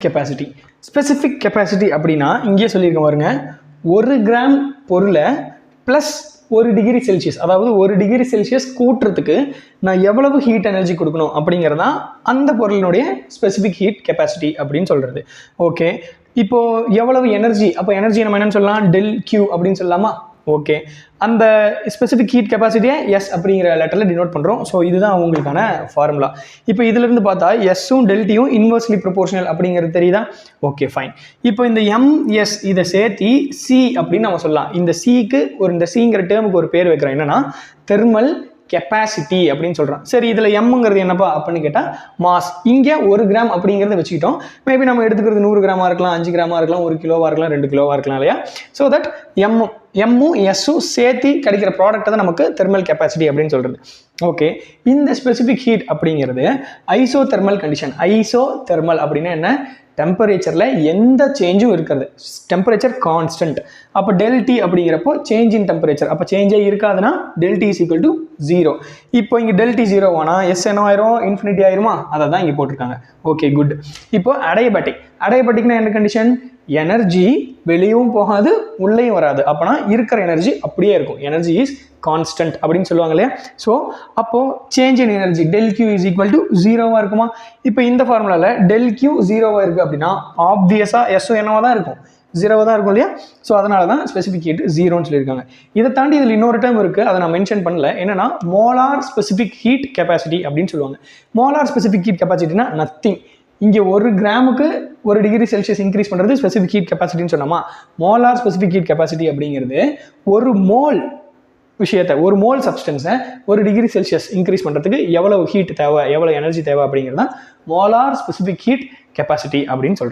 Capacity. Specific capacity அப்படின்னா இங்கே சொல்லியிருக்க பாருங்க, 1 கிராம் பொருளை ப்ளஸ் 1 டிகிரி செல்சியஸ், அதாவது 1 டிகிரி செல்சியஸ் கூட்டுறதுக்கு நான் எவ்வளவு ஹீட் எனர்ஜி கொடுக்கணும் அப்படிங்கிறதான் அந்த பொருளினுடைய ஸ்பெசிஃபிக் ஹீட் கெப்பாசிட்டி அப்படின்னு சொல்கிறது. ஓகே, இப்போ எவ்வளவு எனர்ஜி, அப்போ எனர்ஜி நம்ம என்னன்னு சொல்லலாம், டெல் கியூ அப்படின்னு சொல்லலாமா? ஓகே, அந்த ஸ்பெசிஃபிக் ஹீட் கெப்பாசிட்டியை எஸ் அப்படிங்கிற லெட்டரில் டினோட் பண்ணுறோம். ஸோ இதுதான் அவங்களுக்கான ஃபார்முலா. இப்போ இதிலிருந்து பார்த்தா எஸ்ஸும் டெல்டியும் இன்வெர்ஸ்லி ப்ரொபோர்ஷனல் அப்படிங்கிறது தெரியுதா? Okay fine. இப்போ இந்த எம்எஸ் இதை சேர்த்தி சி அப்படின்னு நம்ம சொல்லலாம். இந்த சிக்கு இந்த சிங்கிற டேர்முக்கு ஒரு பேர் வைக்கிறோம், என்னன்னா தெர்மல் கெப்பாசிட்டி அப்படின்னு சொல்கிறோம். சரி, இதில் எம்ங்கிறது என்னப்பா அப்படின்னு கேட்டால் மாஸ். இங்கே 1 கிராம் அப்படிங்கிறத வச்சுக்கிட்டோம். மேபி நம்ம எடுத்துக்கிறது 100 கிராமாக இருக்கலாம், 5 கிராமாக இருக்கலாம், 1 கிலோவாக இருக்கலாம், 2 கிலோவாக இருக்கலாம் இல்லையா? ஸோ தட் எம்மும் எஸ்ஸும் சேர்த்து கிடைக்கிற ப்ராடக்ட் தான் நமக்கு தெர்மல் கெப்பாசிட்டி அப்படின்னு சொல்கிறது. ஓகே, இந்த ஸ்பெசிஃபிக் ஹீட் அப்படிங்கிறது iso thermal condition. Iso thermal அப்படின்னா என்ன? டெம்பரேச்சரில் எந்த சேஞ்சும் இருக்கிறது, டெம்பரேச்சர் கான்ஸ்டன்ட். அப்போ டெல்டி அப்படிங்கிறப்போ சேஞ்ச் இன் டெம்பரேச்சர், அப்போ சேஞ்சே இருக்காதுன்னா டெல்டி இஸ் ஈக்குவல் டு 0. இப்போ இங்கே டெல்டி 0 ஆனால் எஸ் என்ன ஆயிரும், இன்ஃபினிட்டி ஆயிருமா? அதை தான் இங்கே போட்டிருக்காங்க. Okay good. இப்போ அடையபட்டிக். அடையபட்டிக்னா என்ன கண்டிஷன்? எனர்ஜி வெளியும் போகாது உள்ளேயும் வராது, அப்போனா இருக்கிற எனர்ஜி அப்படியே இருக்கும். எனர்ஜி இஸ் கான்ஸ்டன்ட் அப்படின்னு சொல்லுவாங்க இல்லையா? ஸோ அப்போ change in energy del Q is equal to 0வா இருக்குமா? இப்போ இந்த ஃபார்முலாவில் டெல் கியூ 0வா இருக்கு அப்படின்னா ஆப்வியஸாக எஸ்ஸும் என்னவா தான் இருக்கும், 0வா தான் இருக்கும் இல்லையா? ஸோ அதனால தான் ஸ்பெசிஃபிக் ஹீட் 0ன்னு சொல்லியிருக்காங்க. இதை தாண்டி இதில் இன்னொரு டேர்ம் இருக்குது, அதை நான் மென்ஷன் பண்ணல. என்னன்னா மோலார் ஸ்பெசிஃபிக் ஹீட் கெப்பாசிட்டி அப்படின்னு சொல்லுவாங்க. மோலார் ஸ்பெசிஃபிக் ஹீட் கெப்பாசிட்டினா நத்திங். இங்கே 1 கிராமுக்கு 1 டிகிரி செல்சியஸ் இன்க்ரீஸ் பண்ணுறது ஸ்பெசிஃபிக் ஹீட் கெப்பாசிட்டின்னு சொன்னோமா? மோலார் ஸ்பெசிஃபிக் ஹீட் கெப்பாசிட்டி அப்படிங்கிறது ஒரு மோல் விஷயத்தை, ஒரு மோல் சப்ஸ்டன்ஸை 1 டிகிரி செல்சியஸ் இன்க்ரீஸ் பண்ணுறதுக்கு எவ்வளவு ஹீட் தேவை, எவ்வளோ எனர்ஜி தேவை அப்படிங்கிறது தான் மோலார் ஸ்பெசிஃபிக் ஹீட் கெப்பாசிட்டி அப்படின்னு சொல்கிறது.